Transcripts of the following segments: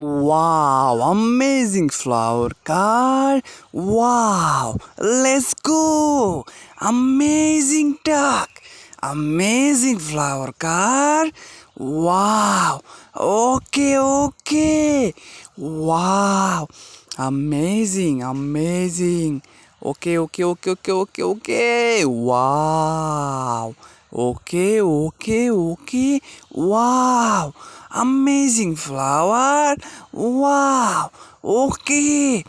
Wow, amazing flower car. Wow, let's go. Amazing duck. Amazing flower car. Wow. Okay. Wow. Amazing. Okay. Wow. Okay. Wow. Amazing flower. Wow. Okay.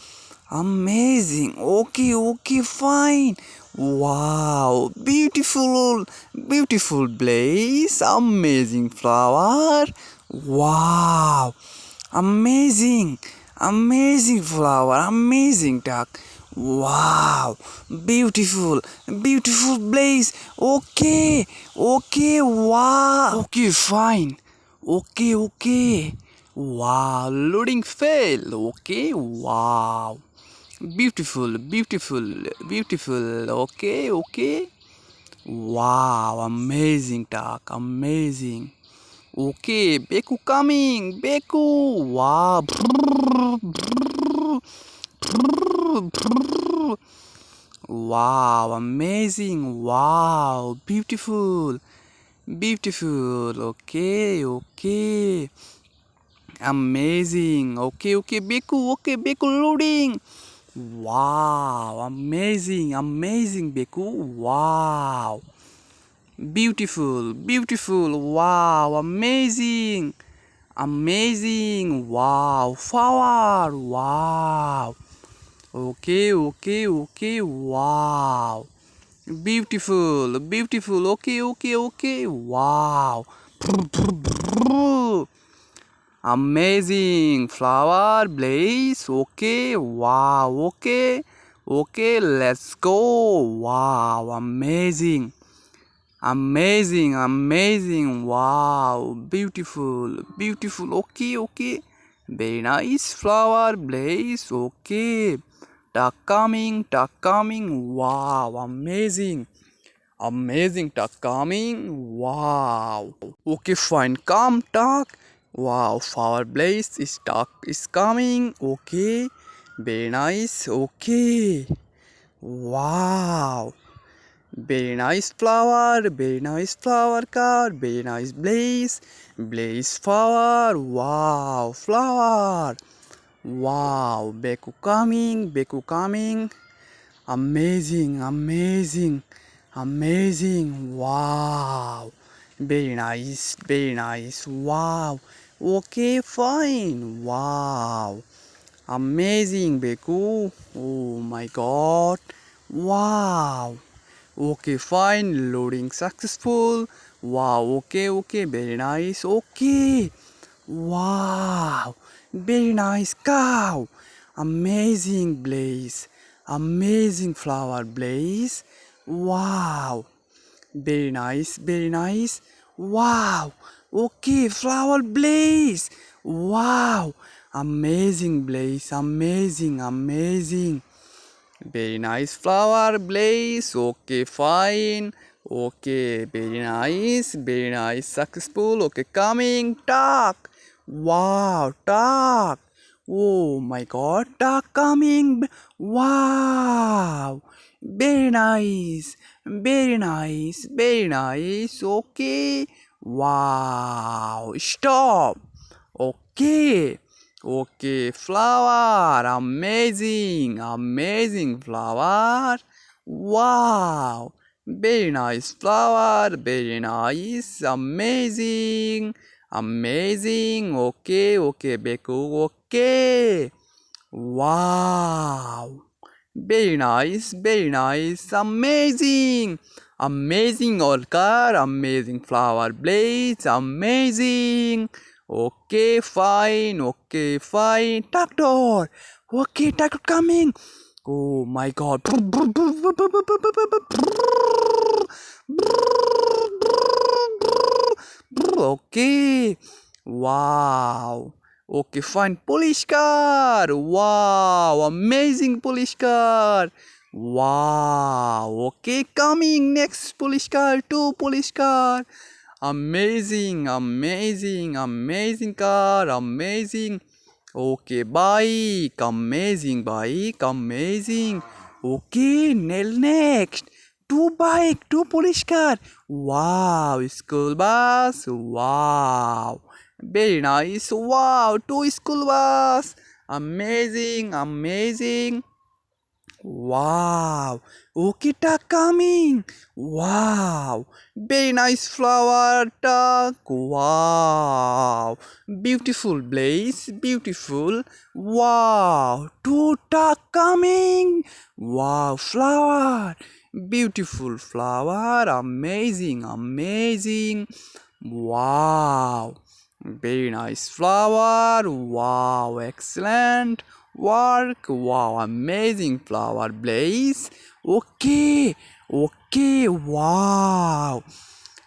Amazing. Okay, fine. Wow. Beautiful place. Amazing flower. Wow. Amazing flower. Amazing duck. Wow. Beautiful place. Okay, wow. Okay, fine. Okay. Wow, loading fail. Okay, wow. Beautiful. Okay. Wow, amazing duck, amazing. Okay, Beku coming, Beku. Wow. Wow, amazing. Wow, beautiful. Okay. Amazing. Okay, Beku. Okay, Beku loading. Wow, amazing, Beku. Wow. Beautiful. Wow, amazing. Wow, flower. Wow. Okay. Wow. Beautiful. Okay. Wow. Amazing flower blaze. Okay, wow. Okay, let's go. Wow, amazing. Wow, beautiful. Okay. Very nice flower blaze. Okay, duck coming. Wow, amazing duck coming. Wow. Okay, fine. Come, duck. Wow, flower blaze is duck is coming. Okay, very nice. Okay, wow. Very nice flower car, very nice blaze flower, wow, flower, wow, Beku coming, amazing, wow, very nice, wow, okay, fine, wow, amazing, Beku, oh my god, wow. Okay, fine. Loading successful. Wow. Okay. Very nice. Okay. Wow. Very nice cow. Amazing blaze. Amazing flower blaze. Wow. Very nice. Wow. Okay, flower blaze. Wow. Amazing blaze. Amazing. Very nice flower blaze. Okay, fine. Okay, very nice, successful. Okay, coming, duck. Wow, duck. Oh my god, duck coming. Wow, very nice. Okay, wow, stop. Okay, flower, amazing flower. Wow, very nice flower, very nice, amazing. Okay, Beku, okay. Wow, very nice, amazing orchid, amazing flower blades, amazing. Okay, fine. Tractor. Okay, tractor coming. Oh my god. Okay. Wow. Okay, fine. Police car. Wow. Amazing police car. Wow. Okay, coming. Next police car. Two police car. Amazing car. Amazing. Okay, bike. Amazing bike. Amazing. Okay, next. Two bike, two police car. Wow, school bus. Wow. Very nice. Wow, two school bus. Amazing, amazing. Wow, Okita coming. Wow, very nice flower duck. Wow, beautiful blaze, beautiful. Wow, two duck coming. Wow, flower, beautiful flower. Amazing, amazing. Wow, very nice flower. Wow, excellent work. Wow, amazing flower blaze. Okay, okay, wow.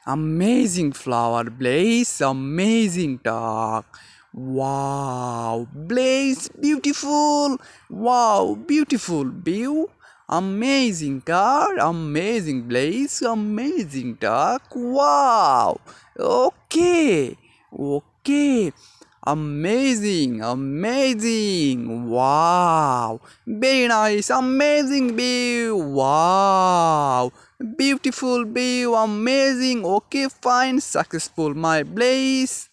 Amazing flower blaze, amazing dog. Wow, blaze, beautiful. Wow, beautiful view. Amazing car, amazing blaze, amazing dog. Wow. Okay, okay. Amazing, amazing. Wow. Very nice, amazing view. Wow. Beautiful view, amazing. Okay, fine, successful, my blaze.